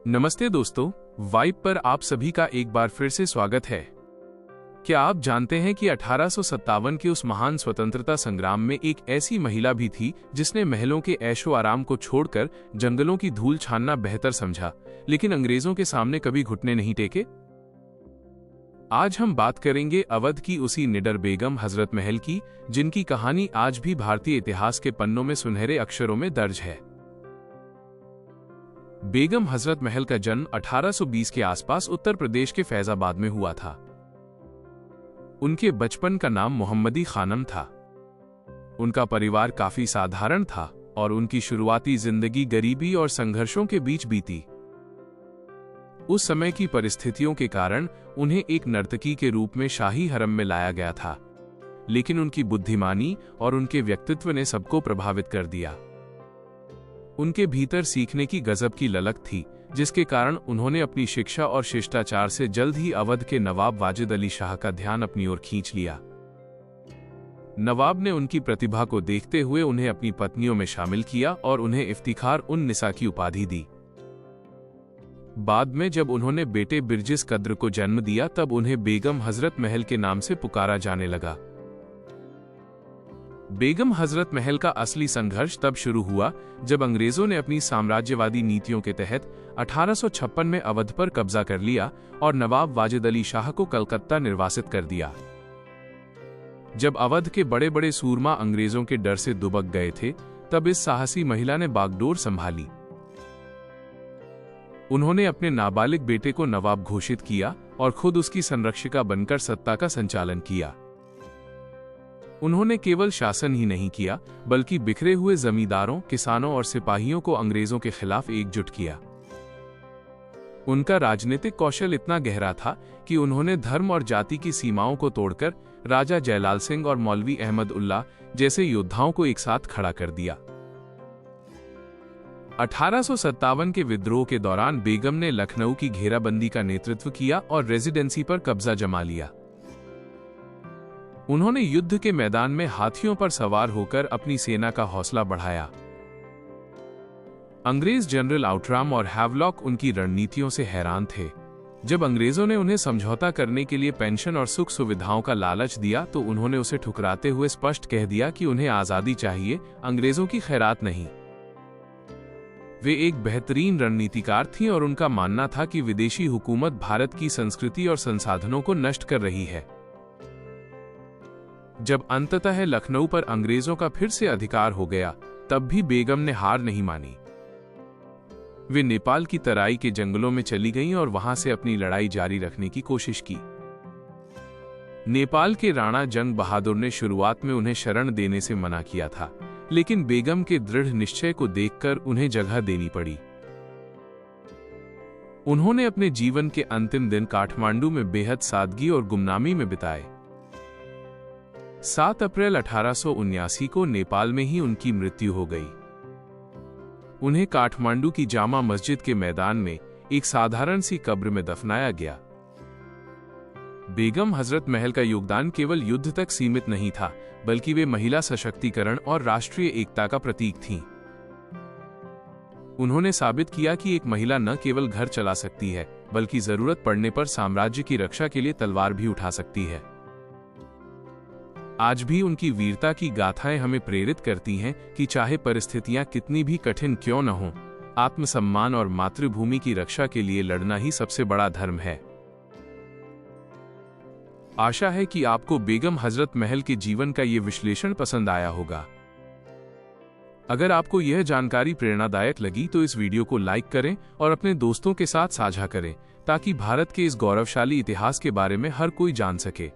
नमस्ते दोस्तों, वाइब पर आप सभी का एक बार फिर से स्वागत है। क्या आप जानते हैं कि 1857 के उस महान स्वतंत्रता संग्राम में एक ऐसी महिला भी थी जिसने महलों के ऐशो आराम को छोड़कर जंगलों की धूल छानना बेहतर समझा, लेकिन अंग्रेजों के सामने कभी घुटने नहीं टेके। आज हम बात करेंगे अवध की उसी निडर बेगम हजरत महल की, जिनकी कहानी आज भी भारतीय इतिहास के पन्नों में सुनहरे अक्षरों में दर्ज है। बेगम हजरत महल का जन्म 1820 के आसपास उत्तर प्रदेश के फैजाबाद में हुआ था। उनके बचपन का नाम मोहम्मदी खानम था। उनका परिवार काफी साधारण था और उनकी शुरुआती जिंदगी गरीबी और संघर्षों के बीच बीती। उस समय की परिस्थितियों के कारण उन्हें एक नर्तकी के रूप में शाही हरम में लाया गया था, लेकिन उनकी बुद्धिमानी और उनके व्यक्तित्व ने सबको प्रभावित कर दिया। उनके भीतर सीखने की गजब की ललक थी, जिसके कारण उन्होंने अपनी शिक्षा और शिष्टाचार से जल्द ही अवध के नवाब वाजिद अली शाह का ध्यान अपनी ओर खींच लिया। नवाब ने उनकी प्रतिभा को देखते हुए उन्हें अपनी पत्नियों में शामिल किया और उन्हें इफ्तिखार उन निसा की उपाधि दी। बाद में जब उन्होंने बेटे बिरजिस कद्र को जन्म दिया, तब उन्हें बेगम हजरत महल के नाम से पुकारा जाने लगा। बेगम हजरत महल का असली संघर्ष तब शुरू हुआ जब अंग्रेजों ने अपनी साम्राज्यवादी नीतियों के तहत 1856 में अवध पर कब्जा कर लिया और नवाब वाजिद अली शाह को कलकत्ता निर्वासित कर दिया। जब अवध के बड़े बड़े सूरमा अंग्रेजों के डर से दुबक गए थे, तब इस साहसी महिला ने बागडोर संभाली। उन्होंने अपने नाबालिग बेटे को नवाब घोषित किया और खुद उसकी संरक्षिका बनकर सत्ता का संचालन किया। उन्होंने केवल शासन ही नहीं किया, बल्कि बिखरे हुए जमींदारों, किसानों और सिपाहियों को अंग्रेजों के खिलाफ एकजुट किया। उनका राजनीतिक कौशल इतना गहरा था कि उन्होंने धर्म और जाति की सीमाओं को तोड़कर राजा जयलाल सिंह और मौलवी अहमद उल्लाह जैसे योद्धाओं को एक साथ खड़ा कर दिया। 1857 के विद्रोह के दौरान बेगम ने लखनऊ की घेराबंदी का नेतृत्व किया और रेजिडेंसी पर कब्जा जमा लिया। उन्होंने युद्ध के मैदान में हाथियों पर सवार होकर अपनी सेना का हौसला बढ़ाया। अंग्रेज जनरल आउटराम और हैवलॉक उनकी रणनीतियों से हैरान थे। जब अंग्रेजों ने उन्हें समझौता करने के लिए पेंशन और सुख सुविधाओं का लालच दिया, तो उन्होंने उसे ठुकराते हुए स्पष्ट कह दिया कि उन्हें आजादी चाहिए, अंग्रेजों की खैरात नहीं। वे एक बेहतरीन रणनीतिकार थीं और उनका मानना था कि विदेशी हुकूमत भारत की संस्कृति और संसाधनों को नष्ट कर रही है। जब अंततः लखनऊ पर अंग्रेजों का फिर से अधिकार हो गया, तब भी बेगम ने हार नहीं मानी। वे नेपाल की तराई के जंगलों में चली गईं और वहां से अपनी लड़ाई जारी रखने की कोशिश की। नेपाल के राणा जंग बहादुर ने शुरुआत में उन्हें शरण देने से मना किया था, लेकिन बेगम के दृढ़ निश्चय को देखकर उन्हें जगह देनी पड़ी। उन्होंने अपने जीवन के अंतिम दिन काठमांडू में बेहद सादगी और गुमनामी में बिताए। 7 अप्रैल 1879 को नेपाल में ही उनकी मृत्यु हो गई। उन्हें काठमांडू की जामा मस्जिद के मैदान में एक साधारण सी कब्र में दफनाया गया। बेगम हजरत महल का योगदान केवल युद्ध तक सीमित नहीं था, बल्कि वे महिला सशक्तिकरण और राष्ट्रीय एकता का प्रतीक थीं। उन्होंने साबित किया कि एक महिला न केवल घर चला सकती है, बल्कि जरूरत पड़ने पर साम्राज्य की रक्षा के लिए तलवार भी उठा सकती है। आज भी उनकी वीरता की गाथाएं हमें प्रेरित करती हैं कि चाहे परिस्थितियां कितनी भी कठिन क्यों न हों, आत्मसम्मान और मातृभूमि की रक्षा के लिए लड़ना ही सबसे बड़ा धर्म है। आशा है कि आपको बेगम हजरत महल के जीवन का ये विश्लेषण पसंद आया होगा। अगर आपको यह जानकारी प्रेरणादायक लगी तो इस वीडियो को लाइक करें और अपने दोस्तों के साथ साझा करें, ताकि भारत के इस गौरवशाली इतिहास के बारे में हर कोई जान सके।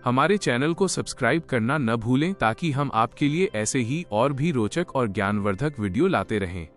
हमारे चैनल को सब्सक्राइब करना न भूलें, ताकि हम आपके लिए ऐसे ही और भी रोचक और ज्ञानवर्धक वीडियो लाते रहें।